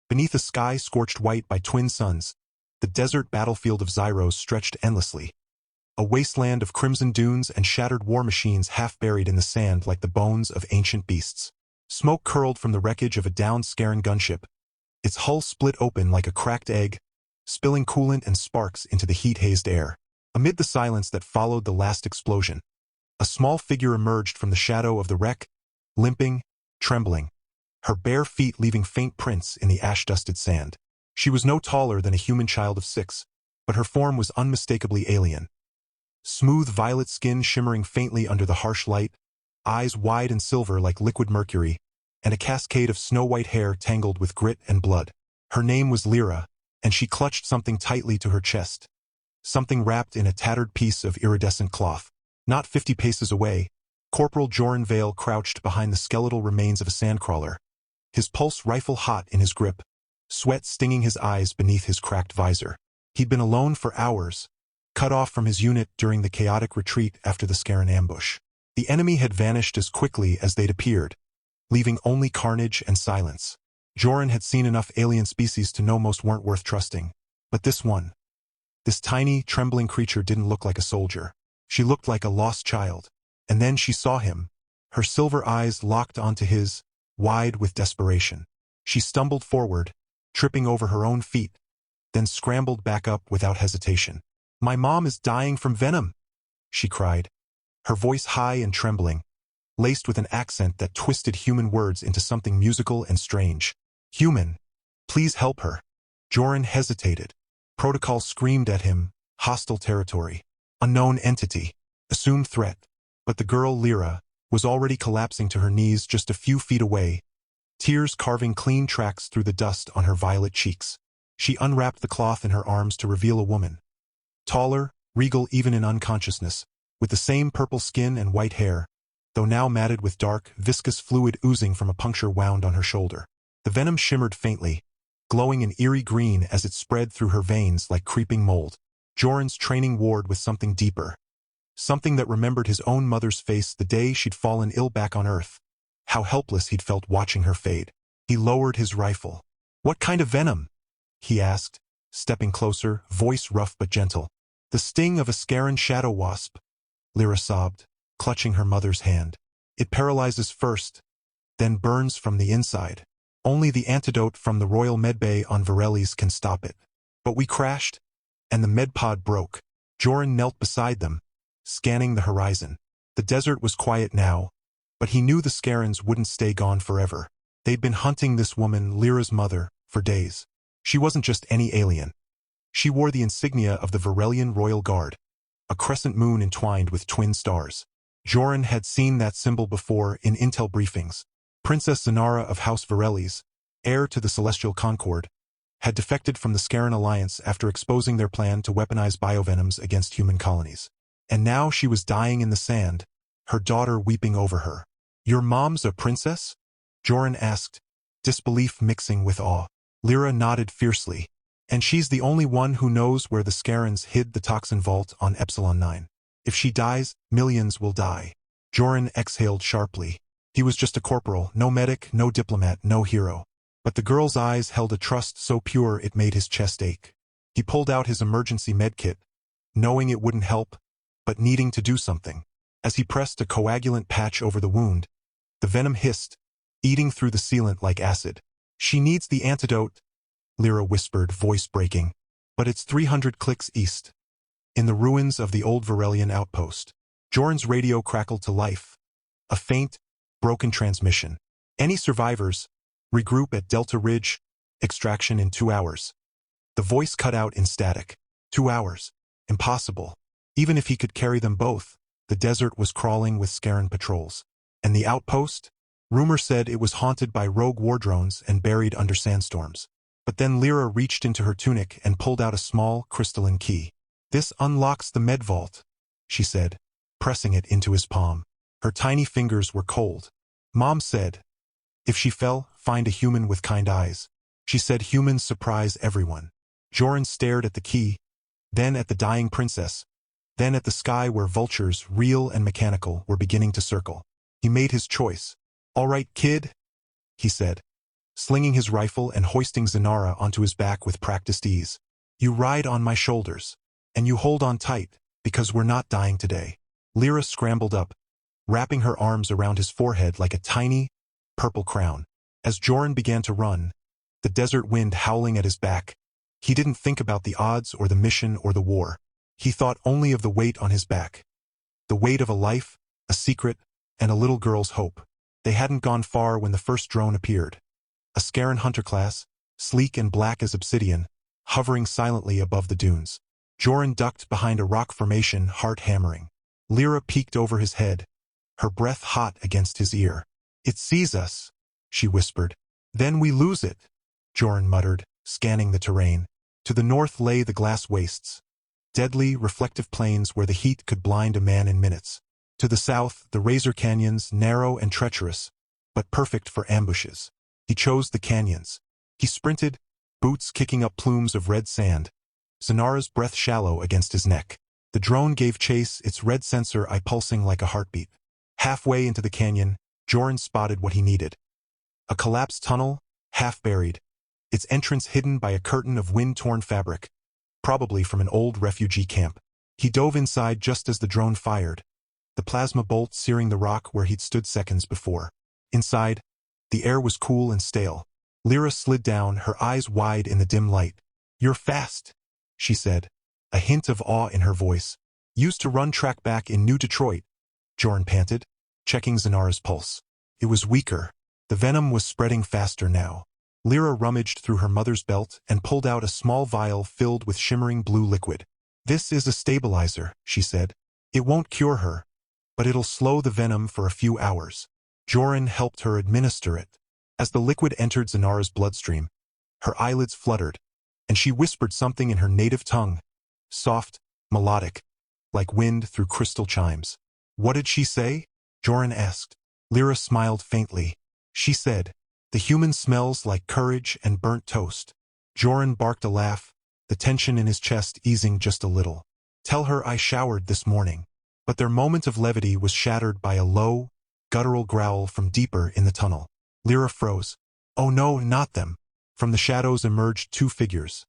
Beneath a sky scorched white by twin suns, the desert battlefield of Zyros stretched endlessly. A wasteland of crimson dunes and shattered war machines half buried in the sand like the bones of ancient beasts. Smoke curled from the wreckage of a downed Scaran gunship, its hull split open like a cracked egg, spilling coolant and sparks into the heat-hazed air. Amid the silence that followed the last explosion, a small figure emerged from the shadow of the wreck, limping, trembling, her bare feet leaving faint prints in the ash-dusted sand. She was no taller than a human child of 6, but her form was unmistakably alien. Smooth violet skin shimmering faintly under the harsh light, eyes wide and silver like liquid mercury, and a cascade of snow-white hair tangled with grit and blood. Her name was Lyra, and she clutched something tightly to her chest. Something wrapped in a tattered piece of iridescent cloth. Not 50 paces away, Corporal Joran Vale crouched behind the skeletal remains of a sandcrawler, his pulse rifle hot in his grip, sweat stinging his eyes beneath his cracked visor. He'd been alone for hours, cut off from his unit during the chaotic retreat after the Scaran ambush. The enemy had vanished as quickly as they'd appeared, leaving only carnage and silence. Joran had seen enough alien species to know most weren't worth trusting. But this one, this tiny, trembling creature didn't look like a soldier. She looked like a lost child. And then she saw him, her silver eyes locked onto his, wide with desperation. She stumbled forward, tripping over her own feet, then scrambled back up without hesitation. "My mom is dying from venom," she cried, her voice high and trembling, laced with an accent that twisted human words into something musical and strange. "Human, please help her." Joran hesitated. Protocol screamed at him, hostile territory, unknown entity, assumed threat. But the girl, Lyra, was already collapsing to her knees just a few feet away, tears carving clean tracks through the dust on her violet cheeks. She unwrapped the cloth in her arms to reveal a woman. Taller, regal even in unconsciousness, with the same purple skin and white hair, though now matted with dark, viscous fluid oozing from a puncture wound on her shoulder. The venom shimmered faintly, glowing an eerie green as it spread through her veins like creeping mold. Joran's training warred with something deeper. Something that remembered his own mother's face the day she'd fallen ill back on Earth. How helpless he'd felt watching her fade. He lowered his rifle. "What kind of venom?" he asked, stepping closer, voice rough but gentle. "The sting of a Scaran shadow wasp," Lyra sobbed, clutching her mother's hand. "It paralyzes first, then burns from the inside. Only the antidote from the Royal Medbay on Varellis can stop it. But we crashed, and the medpod broke." Joran knelt beside them, scanning the horizon. The desert was quiet now, but he knew the Scarans wouldn't stay gone forever. They'd been hunting this woman, Lyra's mother, for days. She wasn't just any alien. She wore the insignia of the Varelian Royal Guard, a crescent moon entwined with twin stars. Joran had seen that symbol before in intel briefings. Princess Zanara of House Varellis, heir to the Celestial Concord, had defected from the Scaran Alliance after exposing their plan to weaponize biovenoms against human colonies. And now she was dying in the sand, her daughter weeping over her. "Your mom's a princess?" Joran asked, disbelief mixing with awe. Lyra nodded fiercely. "And she's the only one who knows where the Scarans hid the toxin vault on Epsilon 9. If she dies, millions will die." Joran exhaled sharply. He was just a corporal, no medic, no diplomat, no hero. But the girl's eyes held a trust so pure it made his chest ache. He pulled out his emergency medkit, knowing it wouldn't help, but needing to do something. As he pressed a coagulant patch over the wound, the venom hissed, eating through the sealant like acid. "She needs the antidote," Lyra whispered, voice breaking. "But it's 300 clicks east, in the ruins of the old Varelian outpost." Joran's radio crackled to life. A faint, broken transmission. "Any survivors? Regroup at Delta Ridge. Extraction in 2 hours." The voice cut out in static. 2 hours. Impossible. Even if he could carry them both, the desert was crawling with Scaran patrols. And the outpost? Rumor said it was haunted by rogue war drones and buried under sandstorms. But then Lyra reached into her tunic and pulled out a small, crystalline key. "This unlocks the med vault," she said, pressing it into his palm. Her tiny fingers were cold. "Mom said, if she fell, find a human with kind eyes. She said humans surprise everyone." Joran stared at the key, then at the dying princess, then at the sky where vultures, real and mechanical, were beginning to circle. He made his choice. "All right, kid," he said, slinging his rifle and hoisting Zanara onto his back with practiced ease. "You ride on my shoulders. And you hold on tight, because we're not dying today." Lyra scrambled up, wrapping her arms around his forehead like a tiny, purple crown. As Joran began to run, the desert wind howling at his back, he didn't think about the odds or the mission or the war. He thought only of the weight on his back. The weight of a life, a secret, and a little girl's hope. They hadn't gone far when the first drone appeared. A Scarran hunter class, sleek and black as obsidian, hovering silently above the dunes. Joran ducked behind a rock formation, heart hammering. Lyra peeked over his head, her breath hot against his ear. "It sees us," she whispered. "Then we lose it," Joran muttered, scanning the terrain. To the north lay the glass wastes, deadly, reflective plains where the heat could blind a man in minutes. To the south, the razor canyons, narrow and treacherous, but perfect for ambushes. He chose the canyons. He sprinted, boots kicking up plumes of red sand, Zanara's breath shallow against his neck. The drone gave chase, its red sensor eye pulsing like a heartbeat. Halfway into the canyon, Joran spotted what he needed. A collapsed tunnel, half buried, its entrance hidden by a curtain of wind-torn fabric, probably from an old refugee camp. He dove inside just as the drone fired, the plasma bolt searing the rock where he'd stood seconds before. Inside, the air was cool and stale. Lyra slid down, her eyes wide in the dim light. "You're fast," she said, a hint of awe in her voice. "Used to run track back in New Detroit," Joran panted, checking Zanara's pulse. It was weaker. The venom was spreading faster now. Lyra rummaged through her mother's belt and pulled out a small vial filled with shimmering blue liquid. "This is a stabilizer," she said. "It won't cure her, but it'll slow the venom for a few hours." Joran helped her administer it. As the liquid entered Zanara's bloodstream, her eyelids fluttered, and she whispered something in her native tongue, soft, melodic, like wind through crystal chimes. "What did she say?" Joran asked. Lyra smiled faintly. "She said, 'The human smells like courage and burnt toast.'" Joran barked a laugh, the tension in his chest easing just a little. "Tell her I showered this morning." But their moment of levity was shattered by a low, guttural growl from deeper in the tunnel. Lyra froze. "Oh no, not them." From the shadows emerged two figures.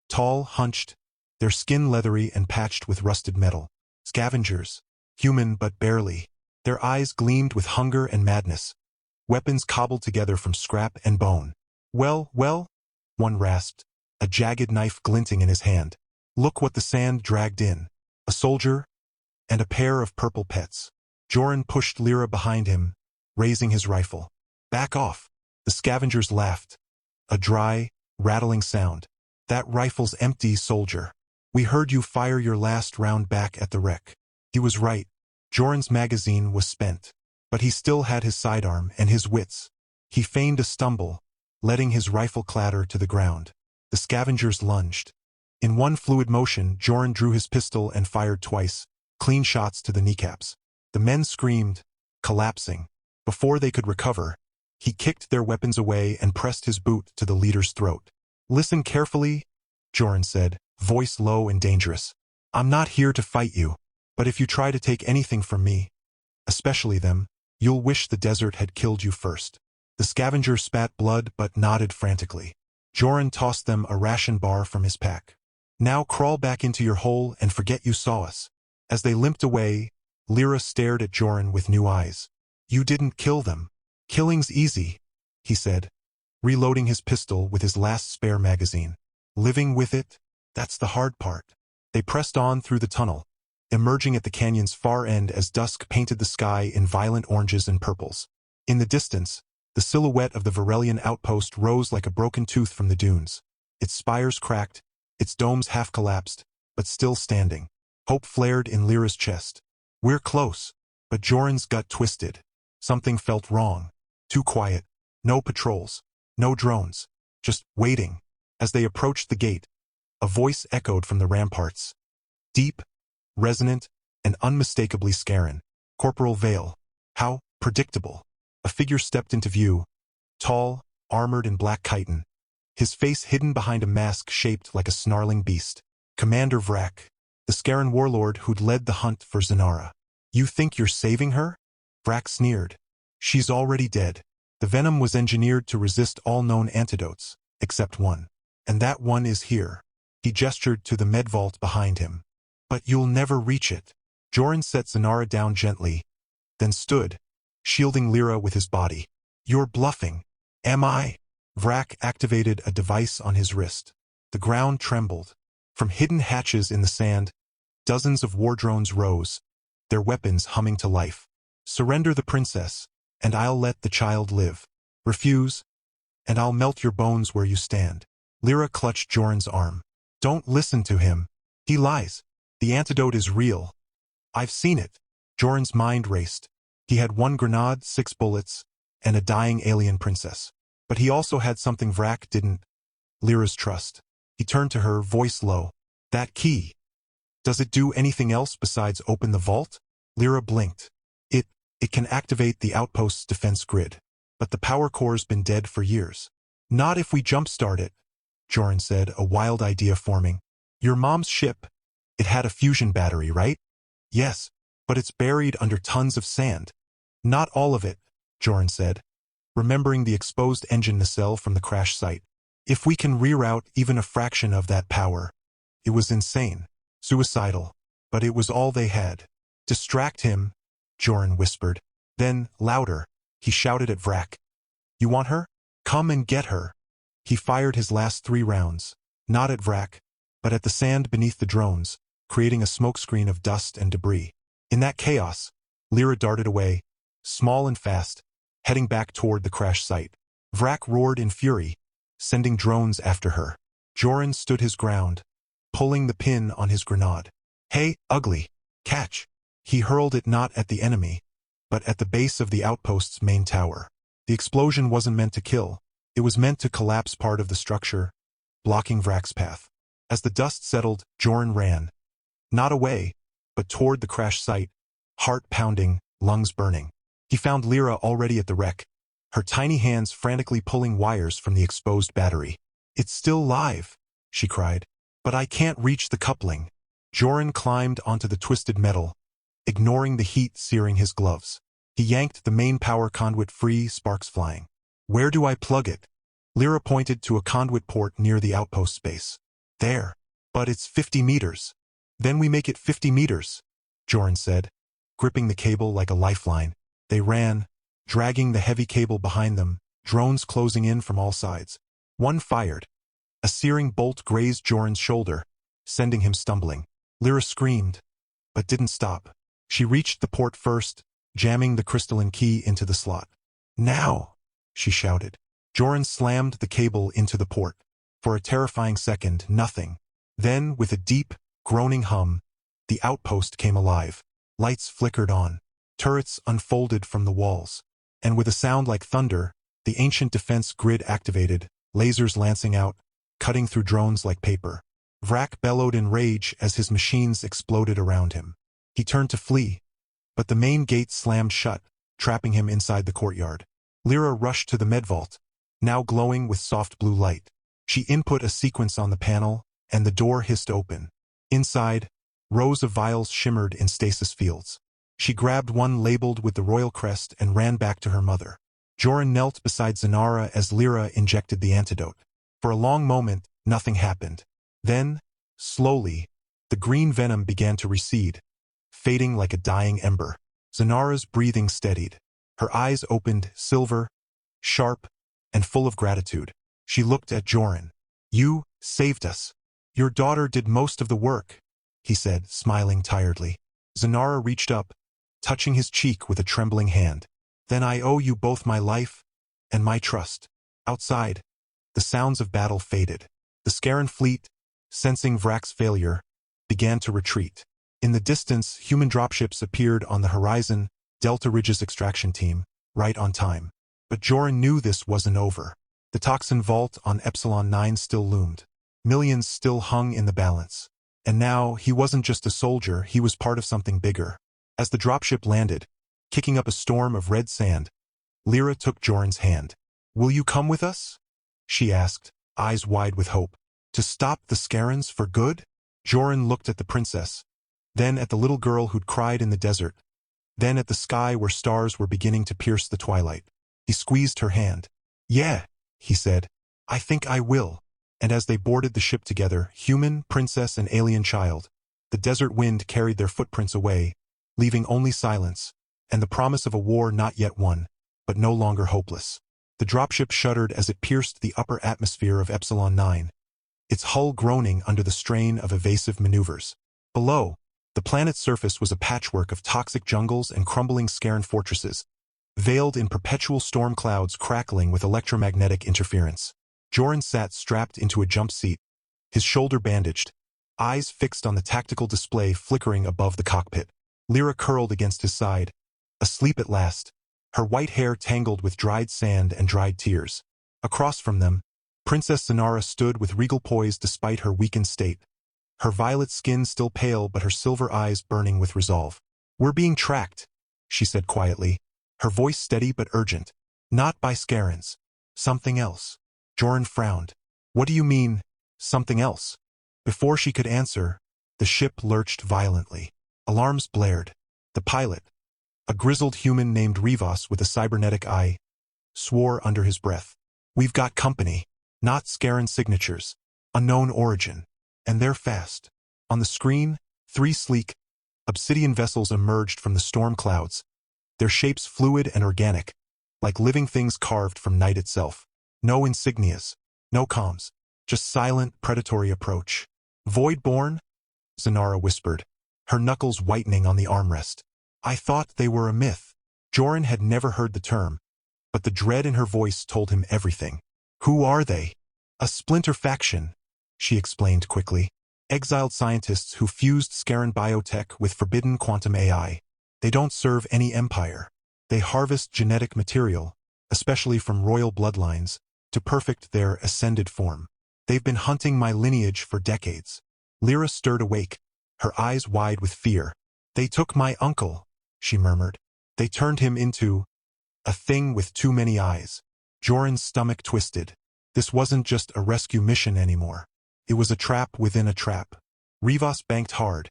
Tall, hunched, their skin leathery and patched with rusted metal. Scavengers. Human but barely. Their eyes gleamed with hunger and madness. Weapons cobbled together from scrap and bone. Well, one rasped, a jagged knife glinting in his hand. "Look what the sand dragged in. A soldier and a pair of purple pets." Joran pushed Lyra behind him, raising his rifle. "Back off." The scavengers laughed. A dry, rattling sound. "That rifle's empty, soldier. We heard you fire your last round back at the wreck." He was right. Joran's magazine was spent. But he still had his sidearm and his wits. He feigned a stumble, letting his rifle clatter to the ground. The scavengers lunged. In one fluid motion, Joran drew his pistol and fired twice, clean shots to the kneecaps. The men screamed, collapsing. Before they could recover, he kicked their weapons away and pressed his boot to the leader's throat. "Listen carefully," Joran said, voice low and dangerous. "I'm not here to fight you, but if you try to take anything from me, especially them, you'll wish the desert had killed you first." The scavenger spat blood but nodded frantically. Joran tossed them a ration bar from his pack. "Now crawl back into your hole and forget you saw us." As they limped away, Lyra stared at Joran with new eyes. "You didn't kill them." "Killing's easy," he said, reloading his pistol with his last spare magazine. "Living with it, that's the hard part." They pressed on through the tunnel, emerging at the canyon's far end as dusk painted the sky in violent oranges and purples. In the distance, the silhouette of the Varelian outpost rose like a broken tooth from the dunes. Its spires cracked, its domes half collapsed, but still standing. Hope flared in Lyra's chest. "We're close." But Joran's gut twisted. Something felt wrong. Too quiet. No patrols. No drones. Just waiting. As they approached the gate, a voice echoed from the ramparts. Deep, resonant, and unmistakably Scarran. "Corporal Vale." How predictable. A figure stepped into view, tall, armored in black chitin, his face hidden behind a mask shaped like a snarling beast. Commander Vrak, the Scarran warlord who'd led the hunt for Zanara. "You think you're saving her?" Vrak sneered. "She's already dead." The venom was engineered to resist all known antidotes, except one. And that one is here. He gestured to the med vault behind him. But you'll never reach it. Joran set Zanara down gently, then stood, shielding Lyra with his body. You're bluffing. Am I? Vrak activated a device on his wrist. The ground trembled. From hidden hatches in the sand, dozens of war drones rose, their weapons humming to life. Surrender the princess, and I'll let the child live. Refuse, and I'll melt your bones where you stand. Lyra clutched Joran's arm. Don't listen to him. He lies. The antidote is real. I've seen it. Joran's mind raced. He had 1 grenade, 6 bullets, and a dying alien princess. But he also had something Vrak didn't. Lyra's trust. He turned to her, voice low. That key. Does it do anything else besides open the vault? Lyra blinked. It can activate the outpost's defense grid. But the power core's been dead for years. Not if we jumpstart it, Joran said, a wild idea forming. Your mom's ship. It had a fusion battery, right? Yes, but it's buried under tons of sand. Not all of it, Joran said, remembering the exposed engine nacelle from the crash site. If we can reroute even a fraction of that power. It was insane, suicidal, but it was all they had. Distract him, Joran whispered. Then, louder, he shouted at Vrak. You want her? Come and get her. He fired his last 3 rounds, not at Vrak, but at the sand beneath the drones, creating a smokescreen of dust and debris. In that chaos, Lyra darted away, small and fast, heading back toward the crash site. Vrak roared in fury, sending drones after her. Joran stood his ground, pulling the pin on his grenade. Hey, ugly, catch. He hurled it not at the enemy, but at the base of the outpost's main tower. The explosion wasn't meant to kill. It was meant to collapse part of the structure, blocking Vrak's path. As the dust settled, Joran ran. Not away, but toward the crash site, heart pounding, lungs burning. He found Lyra already at the wreck, her tiny hands frantically pulling wires from the exposed battery. It's still live, she cried. But I can't reach the coupling. Joran climbed onto the twisted metal, ignoring the heat searing his gloves. He yanked the main power conduit free, sparks flying. Where do I plug it? Lyra pointed to a conduit port near the outpost space. There. But it's 50 meters. Then we make it 50 meters, Joran said, gripping the cable like a lifeline. They ran, dragging the heavy cable behind them, drones closing in from all sides. One fired. A searing bolt grazed Joran's shoulder, sending him stumbling. Lyra screamed, but didn't stop. She reached the port first, jamming the crystalline key into the slot. Now, she shouted. Joran slammed the cable into the port. For a terrifying second, nothing. Then, with a deep, groaning hum, the outpost came alive. Lights flickered on. Turrets unfolded from the walls. And with a sound like thunder, the ancient defense grid activated, lasers lancing out, cutting through drones like paper. Vrak bellowed in rage as his machines exploded around him. He turned to flee, but the main gate slammed shut, trapping him inside the courtyard. Lyra rushed to the med vault, now glowing with soft blue light. She input a sequence on the panel, and the door hissed open. Inside, rows of vials shimmered in stasis fields. She grabbed one labeled with the royal crest and ran back to her mother. Joran knelt beside Zanara as Lyra injected the antidote. For a long moment, nothing happened. Then, slowly, the green venom began to recede, fading like a dying ember. Zanara's breathing steadied. Her eyes opened, silver, sharp, and full of gratitude. She looked at Joran. You saved us. Your daughter did most of the work, he said, smiling tiredly. Zanara reached up, touching his cheek with a trembling hand. Then I owe you both my life and my trust. Outside, the sounds of battle faded. The Scaran fleet, sensing Vrak's failure, began to retreat. In the distance, human dropships appeared on the horizon, Delta Ridge's extraction team, right on time. But Joran knew this wasn't over. The toxin vault on Epsilon 9 still loomed. Millions still hung in the balance. And now, he wasn't just a soldier, he was part of something bigger. As the dropship landed, kicking up a storm of red sand, Lyra took Joran's hand. Will you come with us? She asked, eyes wide with hope. To stop the Scarans for good? Joran looked at the princess, then at the little girl who'd cried in the desert, then at the sky where stars were beginning to pierce the twilight. He squeezed her hand. "Yeah," he said. "I think I will." And as they boarded the ship together, human, princess, and alien child, the desert wind carried their footprints away, leaving only silence, and the promise of a war not yet won, but no longer hopeless. The dropship shuddered as it pierced the upper atmosphere of Epsilon 9, its hull groaning under the strain of evasive maneuvers. Below, the planet's surface was a patchwork of toxic jungles and crumbling Scaran fortresses, veiled in perpetual storm clouds crackling with electromagnetic interference. Joran sat strapped into a jump seat, his shoulder bandaged, eyes fixed on the tactical display flickering above the cockpit. Lyra curled against his side, asleep at last, her white hair tangled with dried sand and dried tears. Across from them, Princess Zanara stood with regal poise despite her weakened state, her violet skin still pale but her silver eyes burning with resolve. "We're being tracked," she said quietly, her voice steady but urgent. "Not by Scarans. Something else." Joran frowned. "What do you mean, something else?" Before she could answer, the ship lurched violently. Alarms blared. The pilot, a grizzled human named Rivas with a cybernetic eye, swore under his breath. "We've got company. Not Scaran signatures. Unknown origin. And they're fast." On the screen, 3 sleek, obsidian vessels emerged from the storm clouds, their shapes fluid and organic, like living things carved from night itself. No insignias, no comms, just silent, predatory approach. "Voidborn?" Zanara whispered, her knuckles whitening on the armrest. "I thought they were a myth." Joran had never heard the term, but the dread in her voice told him everything. "Who are they?" "A splinter faction," she explained quickly. "Exiled scientists who fused Scaran biotech with forbidden quantum AI. They don't serve any empire. They harvest genetic material, especially from royal bloodlines, to perfect their ascended form. They've been hunting my lineage for decades." Lyra stirred awake, her eyes wide with fear. "They took my uncle," she murmured. "They turned him into a thing with too many eyes." Joran's stomach twisted. This wasn't just a rescue mission anymore. It was a trap within a trap. Rivas banked hard,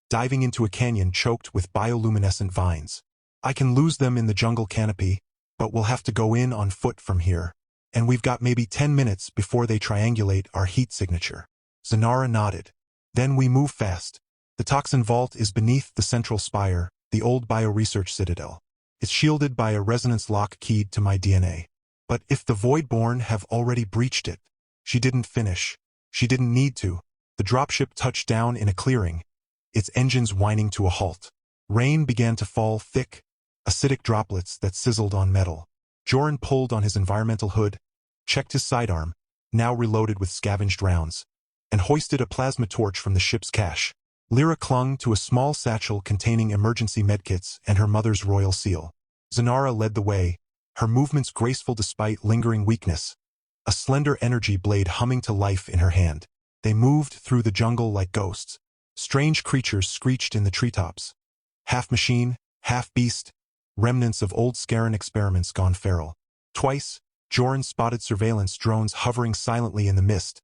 diving into a canyon choked with bioluminescent vines. "I can lose them in the jungle canopy, but we'll have to go in on foot from here. And we've got maybe 10 minutes before they triangulate our heat signature." Zanara nodded. "Then we move fast. The toxin vault is beneath the central spire, the old bioresearch citadel. It's shielded by a resonance lock keyed to my DNA. But if the Voidborn have already breached it..." She didn't finish. She didn't need to. The dropship touched down in a clearing, its engines whining to a halt. Rain began to fall, thick, acidic droplets that sizzled on metal. Joran pulled on his environmental hood, checked his sidearm, now reloaded with scavenged rounds, and hoisted a plasma torch from the ship's cache. Lyra clung to a small satchel containing emergency medkits and her mother's royal seal. Zanara led the way, her movements graceful despite lingering weakness, a slender energy blade humming to life in her hand. They moved through the jungle like ghosts. Strange creatures screeched in the treetops. Half machine, half beast, remnants of old Scaran experiments gone feral. Twice, Joran spotted surveillance drones hovering silently in the mist,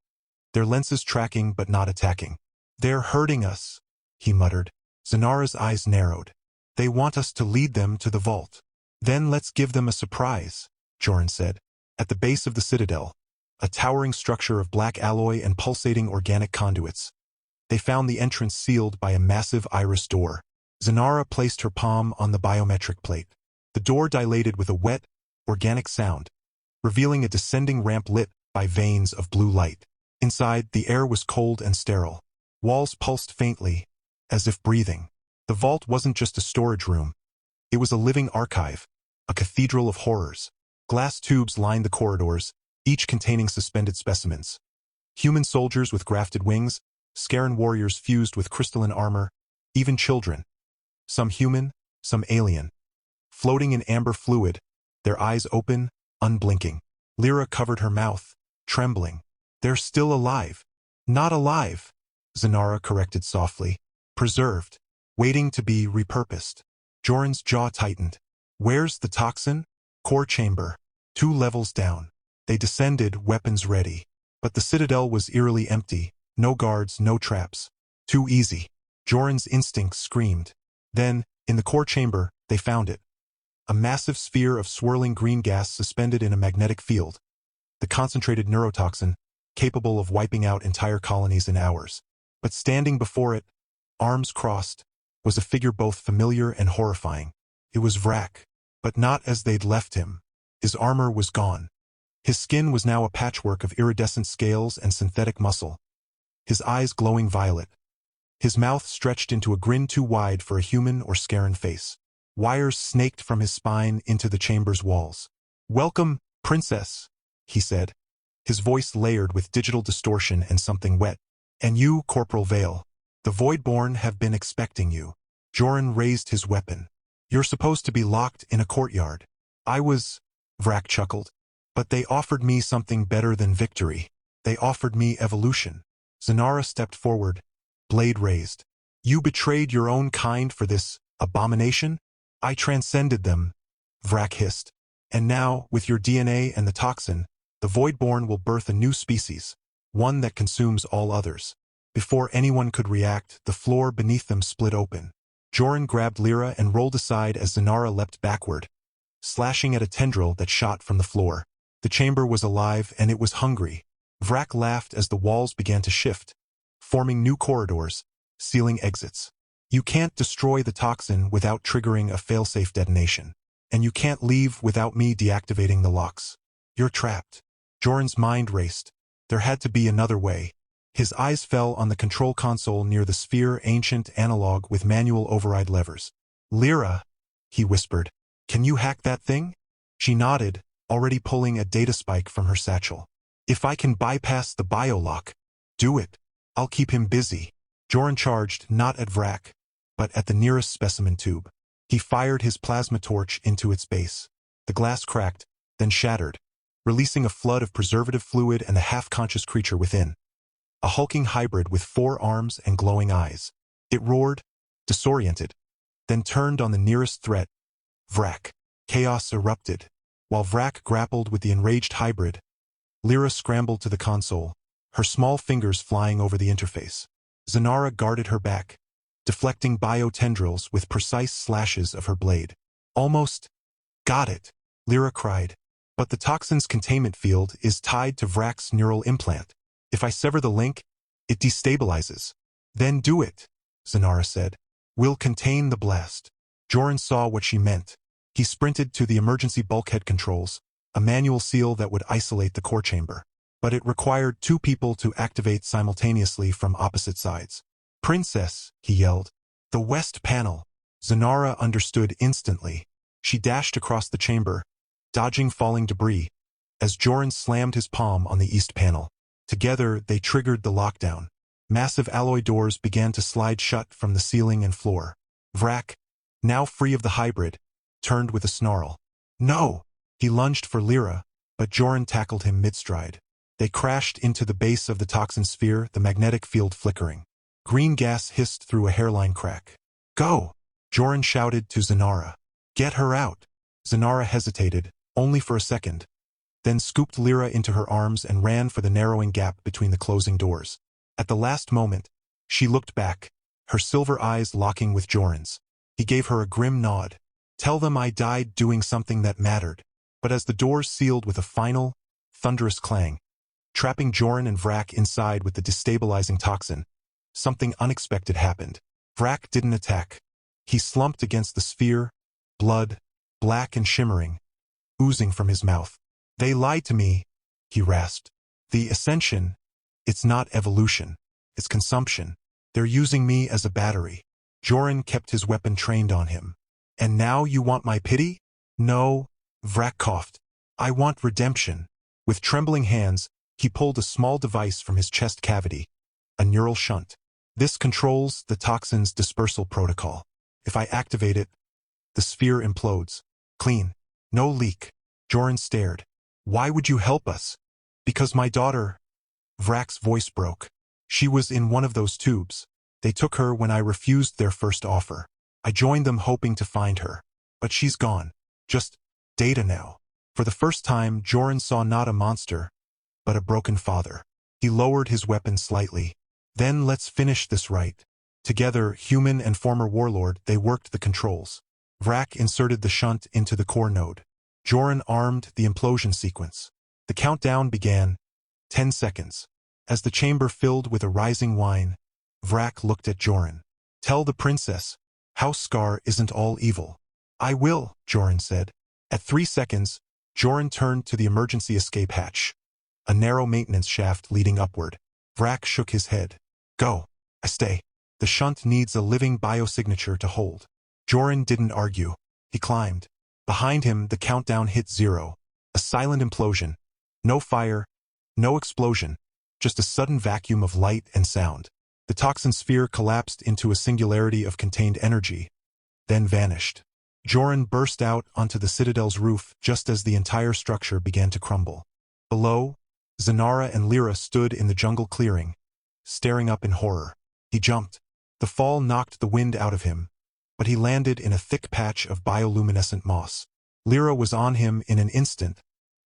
their lenses tracking but not attacking. "They're hurting us," he muttered. Zanara's eyes narrowed. "They want us to lead them to the vault." "Then let's give them a surprise," Joran said. At the base of the citadel, a towering structure of black alloy and pulsating organic conduits, they found the entrance sealed by a massive iris door. Zanara placed her palm on the biometric plate. The door dilated with a wet, organic sound, revealing a descending ramp lit by veins of blue light. Inside, the air was cold and sterile. Walls pulsed faintly, as if breathing. The vault wasn't just a storage room. It was a living archive, a cathedral of horrors. Glass tubes lined the corridors, each containing suspended specimens. Human soldiers with grafted wings, Scaran warriors fused with crystalline armor, even children. Some human, some alien. Floating in amber fluid, their eyes open, unblinking. Lyra covered her mouth, trembling. "They're still alive." "Not alive," Zanara corrected softly. "Preserved, waiting to be repurposed." Joran's jaw tightened. "Where's the toxin?" "Core chamber. 2 levels down." They descended, weapons ready. But the citadel was eerily empty. No guards, no traps. Too easy. Joran's instinct screamed. Then, in the core chamber, they found it. a massive sphere of swirling green gas suspended in a magnetic field, the concentrated neurotoxin, capable of wiping out entire colonies in hours. But standing before it, arms crossed, was a figure both familiar and horrifying. It was Vrak, but not as they'd left him. His armor was gone. His skin was now a patchwork of iridescent scales and synthetic muscle, his eyes glowing violet. His mouth stretched into a grin too wide for a human or Scaran face. Wires snaked from his spine into the chamber's walls. "Welcome, princess," he said, his voice layered with digital distortion and something wet. "And you, Corporal Vale. The Voidborn have been expecting you." Joran raised his weapon. "You're supposed to be locked in a courtyard." "I was," Vrak chuckled. "But they offered me something better than victory. They offered me evolution." Zanara stepped forward, blade raised. "You betrayed your own kind for this abomination?" "I transcended them," Vrak hissed. "And now, with your DNA and the toxin, the Voidborn will birth a new species, one that consumes all others." Before anyone could react, the floor beneath them split open. Joran grabbed Lyra and rolled aside as Zanara leapt backward, slashing at a tendril that shot from the floor. The chamber was alive and it was hungry. Vrak laughed as the walls began to shift, forming new corridors, sealing exits. "You can't destroy the toxin without triggering a failsafe detonation. And you can't leave without me deactivating the locks. You're trapped." Joran's mind raced. There had to be another way. His eyes fell on the control console near the sphere, ancient analog with manual override levers. "Lyra," he whispered, "can you hack that thing?" She nodded, already pulling a data spike from her satchel. "If I can bypass the biolock, do it. I'll keep him busy." Joran charged, not at Vrak, but at the nearest specimen tube. He fired his plasma torch into its base. The glass cracked, then shattered, releasing a flood of preservative fluid and the half-conscious creature within. A hulking hybrid with 4 arms and glowing eyes. It roared, disoriented, then turned on the nearest threat, Vrak. Chaos erupted. While Vrak grappled with the enraged hybrid, Lyra scrambled to the console, her small fingers flying over the interface. Zanara guarded her back, deflecting biotendrils with precise slashes of her blade. "Almost got it," Lyra cried. "But the toxin's containment field is tied to Vrak's neural implant. If I sever the link, it destabilizes." "Then do it," Zanara said. "We'll contain the blast." Joran saw what she meant. He sprinted to the emergency bulkhead controls, a manual seal that would isolate the core chamber. But it required 2 people to activate simultaneously from opposite sides. "Princess," he yelled. "The west panel." Zanara understood instantly. She dashed across the chamber, dodging falling debris, as Joran slammed his palm on the east panel. Together, they triggered the lockdown. Massive alloy doors began to slide shut from the ceiling and floor. Vrak, now free of the hybrid, turned with a snarl. "No!" He lunged for Lyra, but Joran tackled him mid-stride. They crashed into the base of the toxin sphere, the magnetic field flickering. Green gas hissed through a hairline crack. "Go!" Joran shouted to Zanara. "Get her out!" Zanara hesitated, only for a second, then scooped Lyra into her arms and ran for the narrowing gap between the closing doors. At the last moment, she looked back, her silver eyes locking with Joran's. He gave her a grim nod. "Tell them I died doing something that mattered." But as the doors sealed with a final, thunderous clang, trapping Joran and Vrak inside with the destabilizing toxin, something unexpected happened. Vrak didn't attack. He slumped against the sphere, blood, black and shimmering, oozing from his mouth. "They lied to me," he rasped. "The ascension, it's not evolution. It's consumption. They're using me as a battery." Joran kept his weapon trained on him. "And now you want my pity?" "No," Vrak coughed. "I want redemption." With trembling hands, he pulled a small device from his chest cavity, a neural shunt. "This controls the toxin's dispersal protocol. If I activate it, the sphere implodes. Clean. No leak." Joran stared. "Why would you help us?" "Because my daughter..." Vrak's voice broke. "She was in one of those tubes. They took her when I refused their first offer. I joined them hoping to find her. But she's gone. Just data now." For the first time, Joran saw not a monster, but a broken father. He lowered his weapon slightly. "Then let's finish this right." Together, human and former warlord, they worked the controls. Vrak inserted the shunt into the core node. Joran armed the implosion sequence. The countdown began. 10 seconds. As the chamber filled with a rising whine, Vrak looked at Joran. "Tell the princess, House Scar isn't all evil." "I will," Joran said. At 3 seconds, Joran turned to the emergency escape hatch, a narrow maintenance shaft leading upward. Vrak shook his head. "Go. I stay. The shunt needs a living biosignature to hold." Joran didn't argue. He climbed. Behind him, the countdown hit 0. A silent implosion. No fire, no explosion, just a sudden vacuum of light and sound. The toxin sphere collapsed into a singularity of contained energy, then vanished. Joran burst out onto the citadel's roof just as the entire structure began to crumble. Below, Zanara and Lyra stood in the jungle clearing, staring up in horror. He jumped. The fall knocked the wind out of him, but he landed in a thick patch of bioluminescent moss. Lyra was on him in an instant,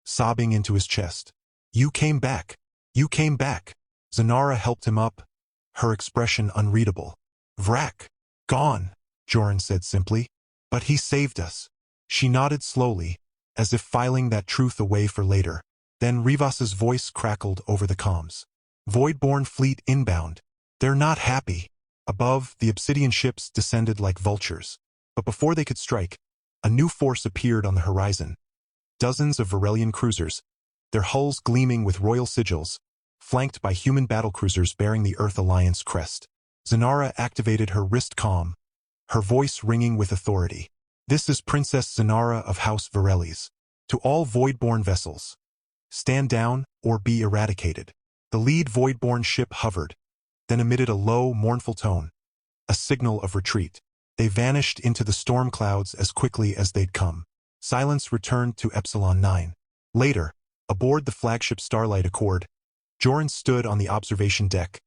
sobbing into his chest. "You came back. You came back." Zanara helped him up, her expression unreadable. "Vrak. Gone," Joran said simply. "But he saved us." She nodded slowly, as if filing that truth away for later. Then Rivas's voice crackled over the comms. "Voidborn fleet inbound. They're not happy." Above, the obsidian ships descended like vultures. But before they could strike, a new force appeared on the horizon. Dozens of Varelian cruisers, their hulls gleaming with royal sigils, flanked by human battlecruisers bearing the Earth Alliance crest. Zanara activated her wrist comm, her voice ringing with authority. "This is Princess Zanara of House Varelis. To all Voidborn vessels, stand down or be eradicated." The lead Voidborn ship hovered, then emitted a low, mournful tone, a signal of retreat. They vanished into the storm clouds as quickly as they'd come. Silence returned to Epsilon 9. Later, aboard the flagship Starlight Accord, Joran stood on the observation deck,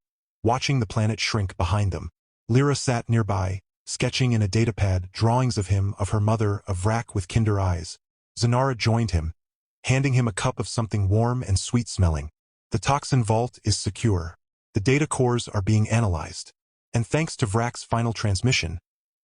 watching the planet shrink behind them. Lyra sat nearby, sketching in a datapad drawings of him, of her mother, of Vrak with kinder eyes. Zanara joined him, handing him a cup of something warm and sweet-smelling. "The toxin vault is secure. The data cores are being analyzed. And thanks to Vrak's final transmission,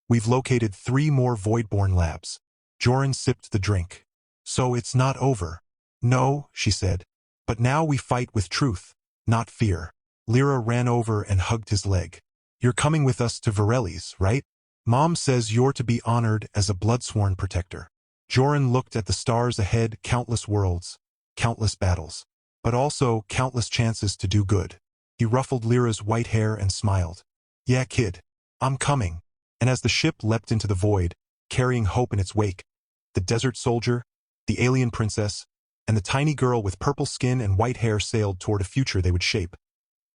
we've located 3 more Voidborn labs." Joran sipped the drink. "So it's not over." "No," she said. "But now we fight with truth, not fear." Lyra ran over and hugged his leg. "You're coming with us to Varelis, right? Mom says you're to be honored as a bloodsworn protector." Joran looked at the stars ahead, countless worlds, countless battles, but also countless chances to do good. He ruffled Lyra's white hair and smiled. "Yeah, kid, I'm coming." And as the ship leapt into the void, carrying hope in its wake, the desert soldier, the alien princess, and the tiny girl with purple skin and white hair sailed toward a future they would shape.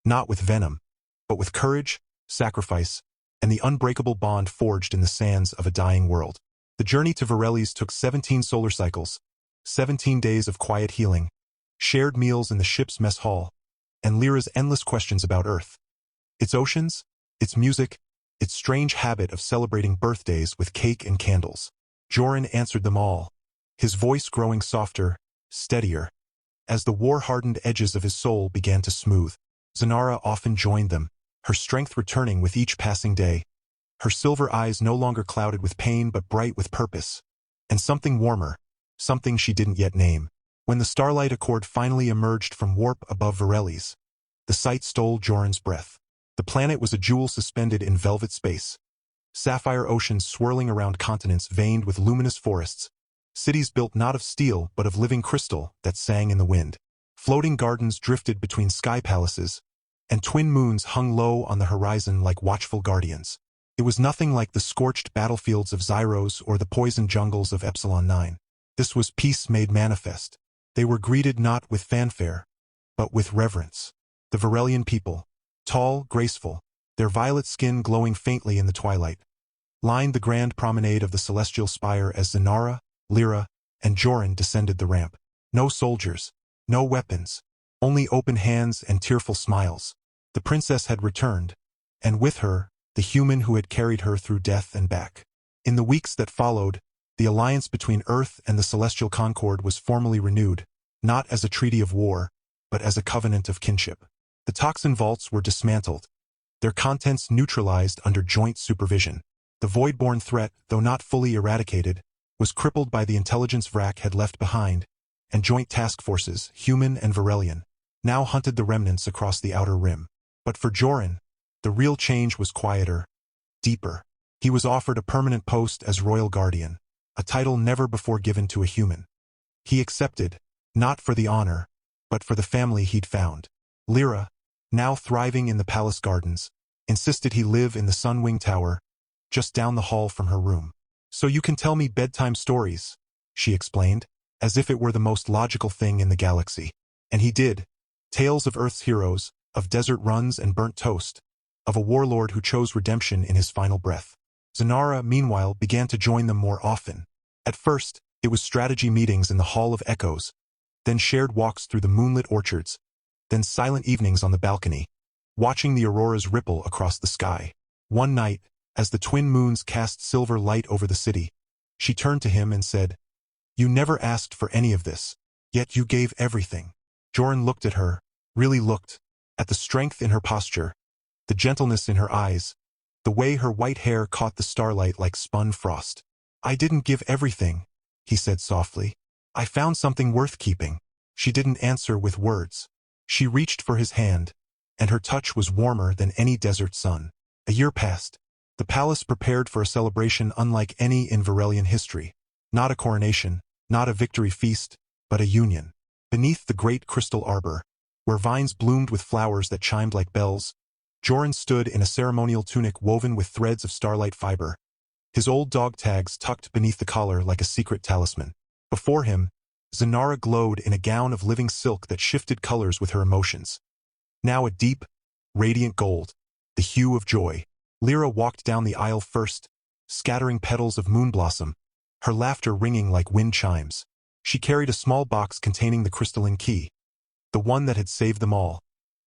Not with venom, but with courage, sacrifice, and the unbreakable bond forged in the sands of a dying world. The journey to Varelis took 17 solar cycles, 17 days of quiet healing, shared meals in the ship's mess hall, and Lyra's endless questions about Earth. Its oceans, its music, its strange habit of celebrating birthdays with cake and candles. Joran answered them all, his voice growing softer, steadier, as the war-hardened edges of his soul began to smooth. Zanara often joined them, her strength returning with each passing day, her silver eyes no longer clouded with pain but bright with purpose, and something warmer, something she didn't yet name. When the Starlight Accord finally emerged from warp above Varelis, the sight stole Joran's breath. The planet was a jewel suspended in velvet space. Sapphire oceans swirling around continents veined with luminous forests, cities built not of steel but of living crystal that sang in the wind. Floating gardens drifted between sky palaces, and twin moons hung low on the horizon like watchful guardians. It was nothing like the scorched battlefields of Zyros or the poisoned jungles of Epsilon 9. This was peace made manifest. They were greeted not with fanfare, but with reverence. The Varelian people, tall, graceful, their violet skin glowing faintly in the twilight, lined the grand promenade of the celestial spire as Zanara, Lyra, and Joran descended the ramp. No soldiers, no weapons, only open hands and tearful smiles. The princess had returned, and with her, the human who had carried her through death and back. In the weeks that followed, the alliance between Earth and the Celestial Concord was formally renewed, not as a treaty of war, but as a covenant of kinship. The toxin vaults were dismantled, their contents neutralized under joint supervision. The void-born threat, though not fully eradicated, was crippled by the intelligence Vrak had left behind, and joint task forces, human and Varelian, now hunted the remnants across the outer rim. But for Joran, the real change was quieter, deeper. He was offered a permanent post as Royal Guardian, a title never before given to a human. He accepted, not for the honor, but for the family he'd found. Lyra, now thriving in the palace gardens, insisted he live in the Sunwing Tower, just down the hall from her room. "So you can tell me bedtime stories," she explained, as if it were the most logical thing in the galaxy. And he did. Tales of Earth's heroes, of desert runs and burnt toast, of a warlord who chose redemption in his final breath. Zanara, meanwhile, began to join them more often. At first, it was strategy meetings in the Hall of Echoes, then shared walks through the moonlit orchards, then silent evenings on the balcony, watching the auroras ripple across the sky. One night, as the twin moons cast silver light over the city, she turned to him and said, "You never asked for any of this, yet you gave everything." Joran looked at her, really looked, at the strength in her posture, the gentleness in her eyes, the way her white hair caught the starlight like spun frost. "I didn't give everything," he said softly. "I found something worth keeping." She didn't answer with words. She reached for his hand, and her touch was warmer than any desert sun. A year passed. The palace prepared for a celebration unlike any in Varelian history. Not a coronation, not a victory feast, but a union. Beneath the great crystal arbor, where vines bloomed with flowers that chimed like bells, Joran stood in a ceremonial tunic woven with threads of starlight fiber, his old dog tags tucked beneath the collar like a secret talisman. Before him, Zanara glowed in a gown of living silk that shifted colors with her emotions. Now a deep, radiant gold, the hue of joy. Lyra walked down the aisle first, scattering petals of moonblossom, her laughter ringing like wind chimes. She carried a small box containing the crystalline key, the one that had saved them all,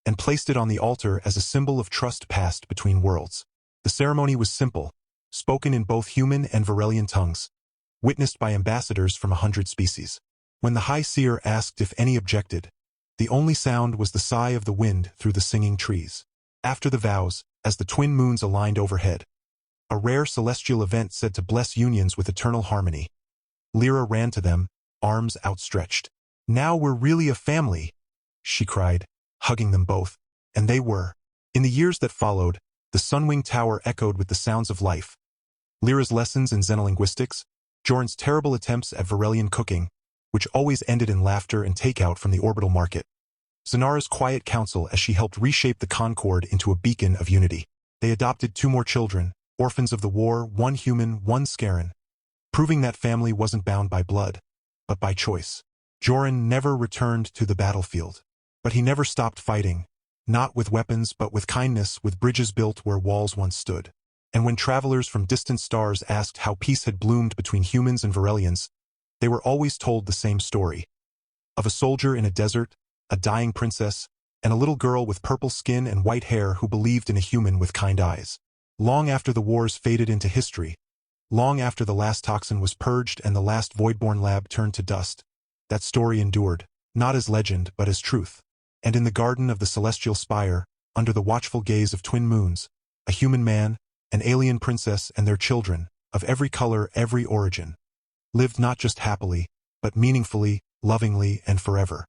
and placed it on the altar as a symbol of trust passed between worlds. The ceremony was simple, spoken in both human and Varelian tongues, witnessed by ambassadors from 100 species. When the High Seer asked if any objected, the only sound was the sigh of the wind through the singing trees. After the vows, as the twin moons aligned overhead, a rare celestial event said to bless unions with eternal harmony. Lyra ran to them, arms outstretched. "Now we're really a family," she cried, hugging them both. And they were. In the years that followed, the Sunwing Tower echoed with the sounds of life. Lyra's lessons in xenolinguistics, Joran's terrible attempts at Varelian cooking, which always ended in laughter and takeout from the orbital market. Zanara's quiet counsel as she helped reshape the Concord into a beacon of unity. They adopted 2 more children, orphans of the war, one human, one Scaran, proving that family wasn't bound by blood, but by choice. Joran never returned to the battlefield, but he never stopped fighting, not with weapons but with kindness, with bridges built where walls once stood. And when travelers from distant stars asked how peace had bloomed between humans and Varelians, they were always told the same story, of a soldier in a desert, a dying princess, and a little girl with purple skin and white hair who believed in a human with kind eyes. Long after the wars faded into history, long after the last toxin was purged and the last voidborn lab turned to dust, that story endured, not as legend but as truth. And in the garden of the celestial spire, under the watchful gaze of twin moons, a human man, an alien princess and their children, of every color, every origin, lived not just happily, but meaningfully, lovingly, and forever.